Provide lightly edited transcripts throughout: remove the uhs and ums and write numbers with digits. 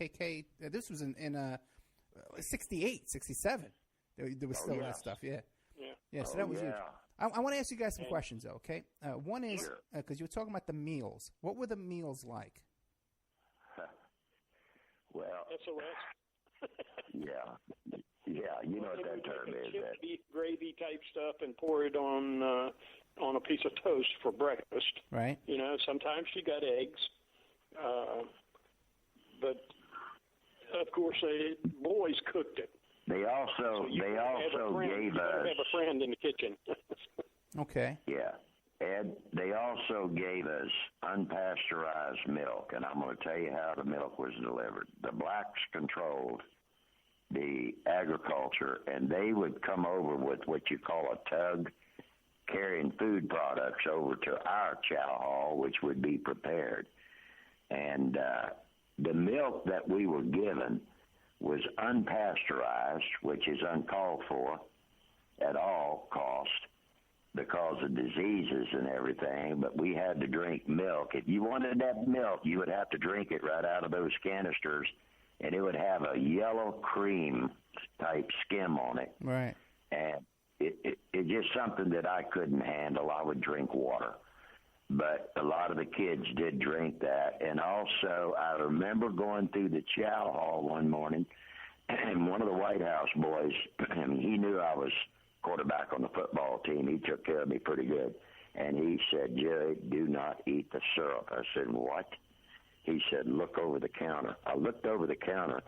KK. This was in 68, 67. There was still that stuff. Yeah. So that was huge. I want to ask you guys some questions, though. Okay. One is because you were talking about the meals. What were the meals like? Well, SOS. Yeah, you know what that term is. Chipped beef gravy type stuff and pour it on a piece of toast for breakfast. Right. You know, sometimes you got eggs, but of course, boys cooked it. They also gave us. Have a friend in the kitchen. Okay. Yeah. Ed, they also gave us unpasteurized milk, and I'm going to tell you how the milk was delivered. The blacks controlled the agriculture, and they would come over with what you call a tug, carrying food products over to our chow hall, which would be prepared. And the milk that we were given was unpasteurized, which is uncalled for at all cost, because of diseases and everything, but we had to drink milk. If you wanted that milk, you would have to drink it right out of those canisters, and it would have a yellow cream type skim on it. Right. And it's just something that I couldn't handle. I would drink water. But a lot of the kids did drink that. And also, I remember going through the chow hall one morning, and one of the White House boys, he knew I was quarterback on the football team. He took care of me pretty good. And he said, "Jerry, do not eat the syrup." I said, "What?" He said, "Look over the counter." I looked over the counter,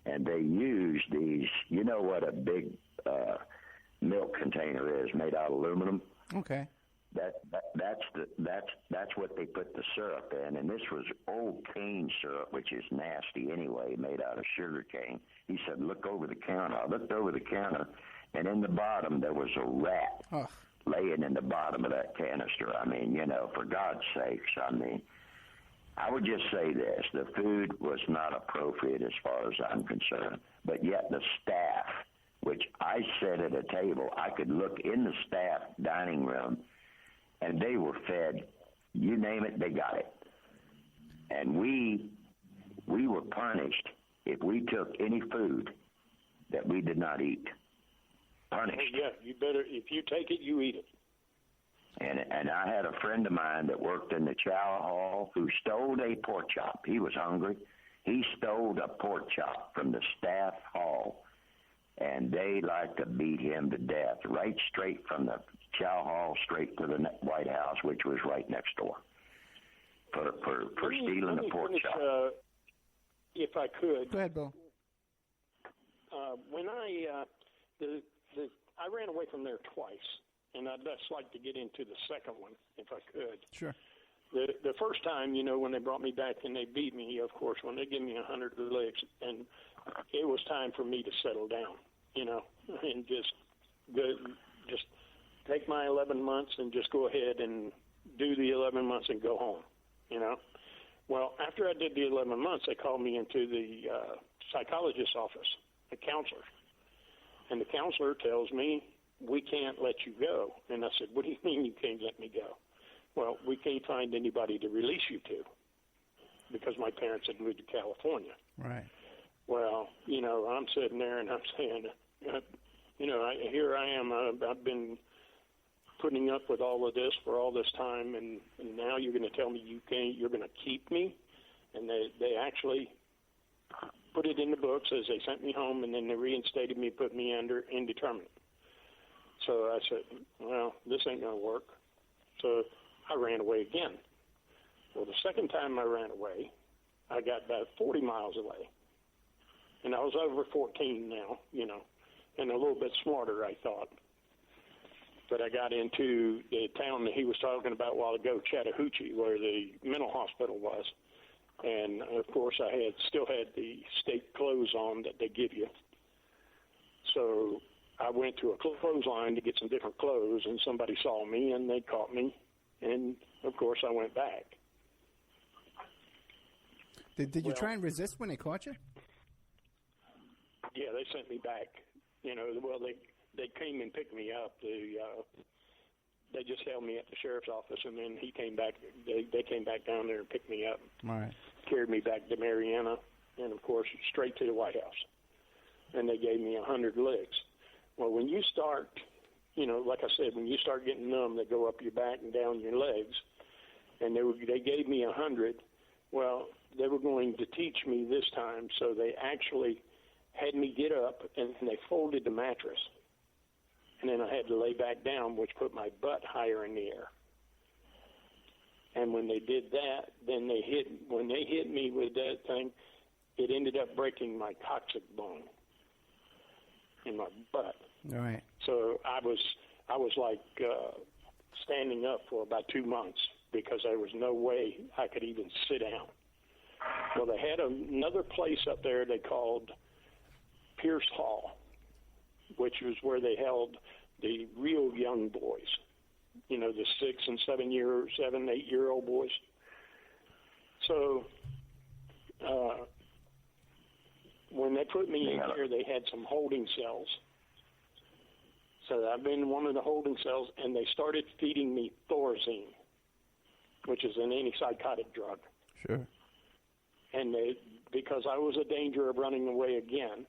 and they used these, you know what a big milk container is, made out of aluminum? Okay. That's what they put the syrup in, and this was old cane syrup, which is nasty anyway, made out of sugar cane. He said, "Look over the counter." I looked over the counter, and in the bottom there was a rat laying in the bottom of that canister. I mean, you know, for God's sakes, I mean, I would just say this: the food was not appropriate as far as I'm concerned, but yet the staff, which I sat at a table, I could look in the staff dining room, and they were fed, you name it, they got it. And we were punished if we took any food that we did not eat. Punished. Yeah, you better, if you take it, you eat it. And I had a friend of mine that worked in the chow hall who stole a pork chop. He was hungry. He stole a pork chop from the staff hall, and they like to beat him to death, right straight from the chow hall straight to the White House, which was right next door, for stealing the pork chop. If I could. Go ahead, Bill. When I ran away from there twice, and I'd just like to get into the second one, if I could. Sure. The first time, you know, when they brought me back and they beat me, of course, when they gave me 100 licks, and it was time for me to settle down, you know, and just take my 11 months and just go ahead and do the 11 months and go home, you know. Well, after I did the 11 months, they called me into the psychologist's office, a counselor. And the counselor tells me, "We can't let you go." And I said, "What do you mean you can't let me go?" "Well, we can't find anybody to release you to, because my parents had moved to California." Right. Well, you know, I'm sitting there and I'm saying, you know, here I am. I've been putting up with all of this for all this time, and now you're going to tell me you can't, you're going to keep me? And they actually put it in the books as they sent me home, and then they reinstated me, put me under indeterminate. So I said, well, this ain't going to work. So I ran away again. Well, the second time I ran away, I got about 40 miles away. And I was over 14 now, you know, and a little bit smarter, I thought. But I got into the town that he was talking about a while ago, Chattahoochee, where the mental hospital was. And, of course, I still had the state clothes on that they give you. So I went to a clothesline to get some different clothes, and somebody saw me, and they caught me. And, of course, I went back. Did you try and resist when they caught you? Yeah, they sent me back. You know, well, they came and picked me up. They just held me at the sheriff's office, and then he came back. They came back down there and picked me up. All right. Carried me back to Mariana, and, of course, straight to the White House. And they gave me 100 licks. Well, when you start, like I said, when you start getting numb, they go up your back and down your legs, and they gave me 100. Well, they were going to teach me this time, so they actually had me get up, and they folded the mattress. And then I had to lay back down, which put my butt higher in the air. And when they did that, then when they hit me with that thing, it ended up breaking my coccyx bone in my butt. All right. So I was like standing up for about 2 months because there was no way I could even sit down. Well, they had another place up there they called Pierce Hall, which was where they held the real young boys, the 6 and 7 year, 7, 8 year old boys. So when they put me in here, they had some holding cells. So I've been in one of the holding cells, and they started feeding me Thorazine, which is an antipsychotic drug. Sure. And because I was a danger of running away again,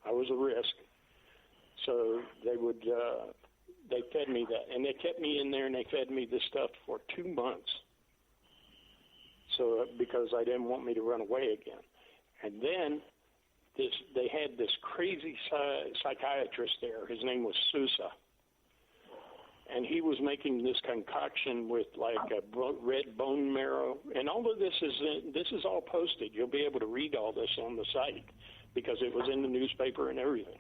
I was a risk. So they fed me that, and they kept me in there, and they fed me this stuff for 2 months. So because I didn't want me to run away again, and then they had this crazy psychiatrist there. His name was Sousa, and he was making this concoction with like a red bone marrow, and all of this is all posted. You'll be able to read all this on the site because it was in the newspaper and everything.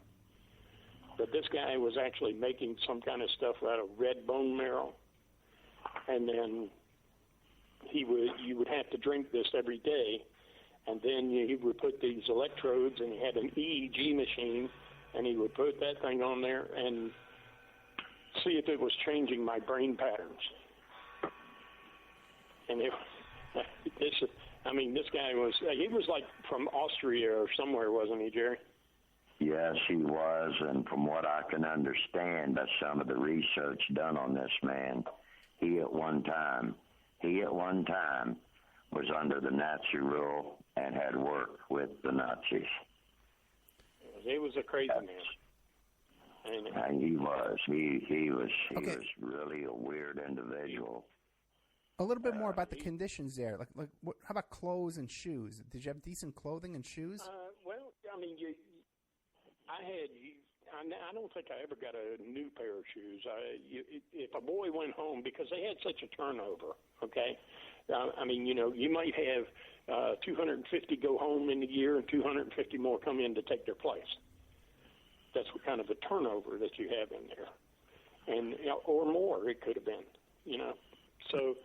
But this guy was actually making some kind of stuff out of red bone marrow, and then you would have to drink this every day, and then he would put these electrodes, and he had an EEG machine, and he would put that thing on there and see if it was changing my brain patterns. And this guy was like from Austria or somewhere, wasn't he, Jerry? Yes, he was, and from what I can understand by some of the research done on this man, he at one time was under the Nazi rule and had worked with the Nazis. He was a crazy man. And he was. He was really a weird individual. A little bit more about the conditions there. Like how about clothes and shoes? Did you have decent clothing and shoes? I don't think I ever got a new pair of shoes. If a boy went home, because they had such a turnover, okay? You might have 250 go home in a year and 250 more come in to take their place. That's what kind of a turnover that you have in there, and or more it could have been, So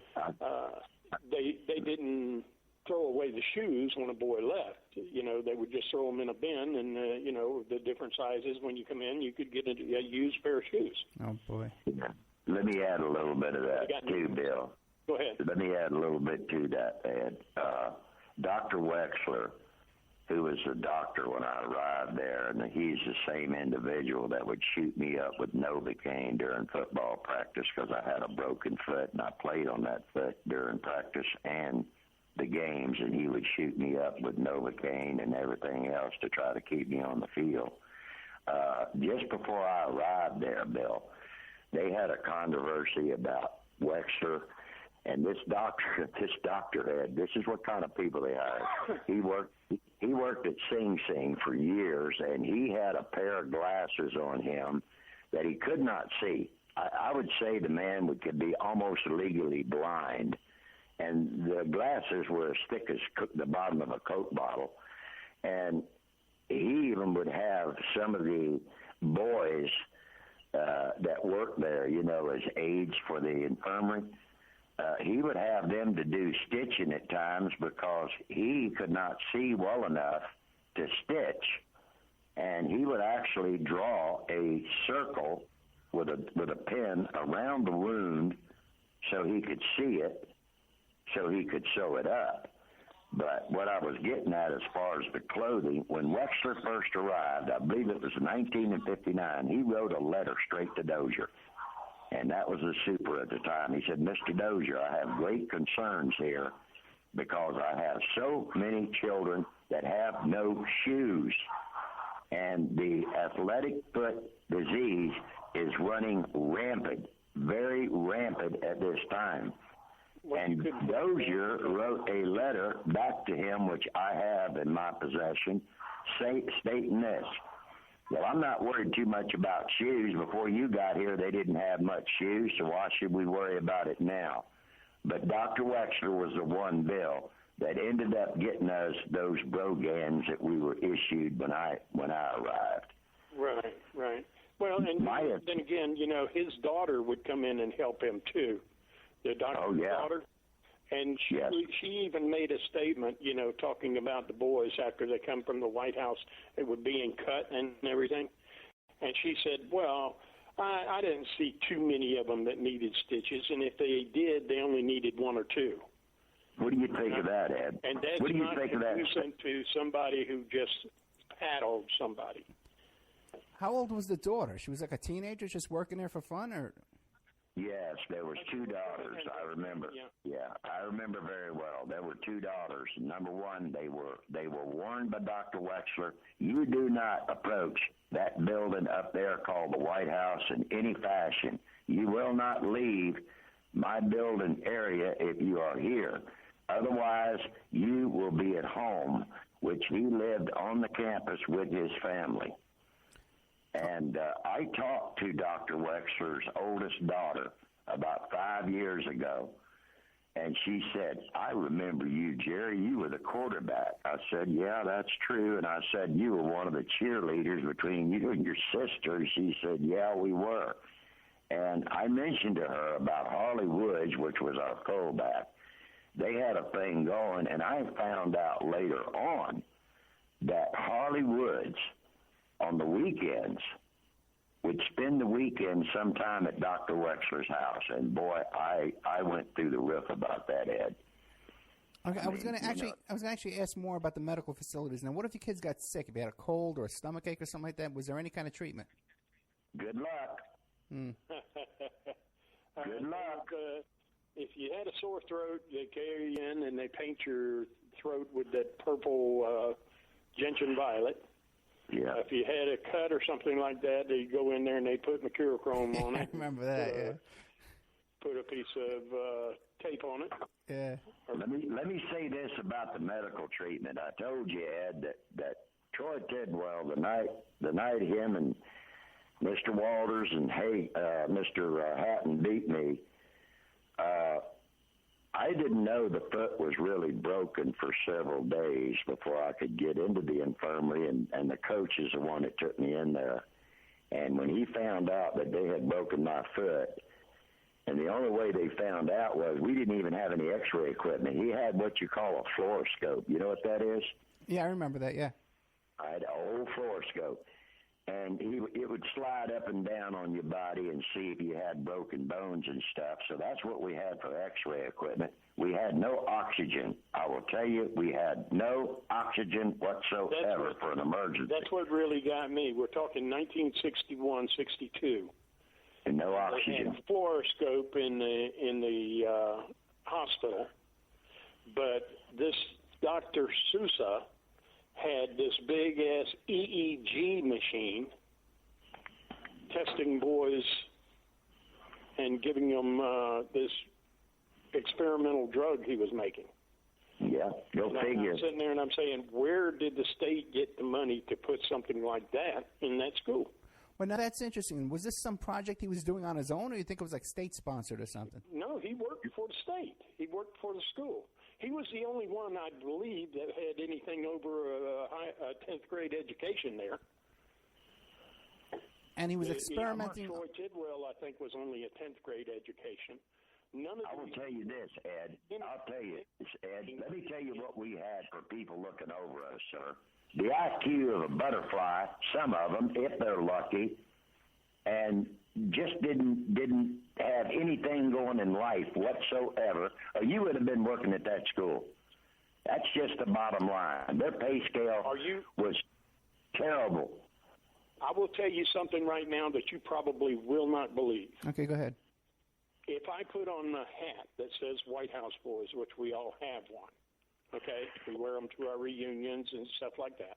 they didn't throw away the shoes when a boy left. They would just throw them in a bin, and the different sizes. When you come in, you could get a used pair of shoes. Oh boy! Let me add a little bit of that too, Bill. Go ahead. Let me add a little bit to that, Ed. Dr. Wexler, who was a doctor when I arrived there, and he's the same individual that would shoot me up with Novocaine during football practice because I had a broken foot, and I played on that foot during practice and the games, and he would shoot me up with Novocaine and everything else to try to keep me on the field. Just before I arrived there, Bill, they had a controversy about Wexler. And this doctor had, this is what kind of people they hired. He worked at Sing Sing for years, and he had a pair of glasses on him that he could not see. I would say the man could be almost legally blind. And the glasses were as thick as the bottom of a Coke bottle. And he even would have some of the boys that worked there, as aides for the infirmary. He would have them to do stitching at times because he could not see well enough to stitch. And he would actually draw a circle with a pen around the wound so he could see it, so he could sew it up. But what I was getting at as far as the clothing, when Wexler first arrived, I believe it was 1959, he wrote a letter straight to Dozier. And that was the super at the time. He said, Mr. Dozier, I have great concerns here because I have so many children that have no shoes. And the athletic foot disease is running rampant, very rampant at this time. And Dozier wrote a letter back to him, which I have in my possession, stating this. Well, I'm not worried too much about shoes. Before you got here, they didn't have much shoes, so why should we worry about it now? But Dr. Wexler was the one, Bill, that ended up getting us those brogans that we were issued when I arrived. Right. Well, and then again, his daughter would come in and help him too. The doctor's daughter. And she even made a statement, talking about the boys after they come from the White House, they were being cut and everything. And she said, well, I didn't see too many of them that needed stitches, and if they did, they only needed one or two. What do you think of that, Ed? And that's what do you not think of that? To somebody who just paddled somebody. How old was the daughter? She was like a teenager just working there for fun, or? Yes, there was two daughters, I remember. Yeah, I remember very well. There were two daughters. Number one, they were warned by Dr. Wexler, you do not approach that building up there called the White House in any fashion. You will not leave my building area if you are here. Otherwise, you will be at home, which he lived on the campus with his family. And I talked to Dr. Wexler's oldest daughter about 5 years ago, and she said, I remember you, Jerry. You were the quarterback. I said, yeah, that's true. And I said, you were one of the cheerleaders between you and your sister. She said, yeah, we were. And I mentioned to her about Harley Woods, which was our fullback. They had a thing going, and I found out later on that Harley Woods, on the weekends, would spend the weekend sometime at Dr. Wexler's house. And, boy, I went through the roof about that, Ed. Okay, I was going to actually ask more about the medical facilities. Now, what if your kids got sick? If you had a cold or a stomach ache or something like that, was there any kind of treatment? Good luck. Good luck. If you had a sore throat, they carry you in and they paint your throat with that purple gentian violet. Yeah. If you had a cut or something like that, they go in there and they put mercurochrome on it. I remember that. Put a piece of tape on it. Yeah. Let me say this about the medical treatment. I told you, Ed, that Troy Tidwell, the night him and Mr. Walters and Mr. Hatton beat me, I didn't know the foot was really broken for several days before I could get into the infirmary, and the coach is the one that took me in there. And when he found out that they had broken my foot, and the only way they found out was we didn't even have any x-ray equipment. He had what you call a fluoroscope. You know what that is? Yeah, I remember that, yeah. I had an old fluoroscope. And it would slide up and down on your body and see if you had broken bones and stuff. So that's what we had for x-ray equipment. We had no oxygen. I will tell you, we had no oxygen whatsoever for an emergency. That's what really got me. We're talking 1961, 62. And no oxygen. They had a fluoroscope in the hospital. But this Dr. Sousa had this big-ass EEG machine testing boys and giving them this experimental drug he was making. Yeah, go figure. I'm sitting there and I'm saying, where did the state get the money to put something like that in that school? Well, now that's interesting. Was this some project he was doing on his own, or you think it was like state-sponsored or something? No, he worked for the state. He worked for the school. He was the only one, I believe, that had anything over a 10th grade education there. And he was experimenting. Troy Tidwell, I think, was only a 10th grade education. I will tell you this, Ed. I'll tell you this, Ed. Let me tell you what we had for people looking over us, sir. The IQ of a butterfly, some of them, if they're lucky, and just didn't have anything going in life whatsoever, or you would have been working at that school. That's just the bottom line. Their pay scale was terrible. I will tell you something right now that you probably will not believe. Okay, go ahead. If I put on a hat that says White House Boys, which we all have one, Okay, we wear them to our reunions and stuff like that.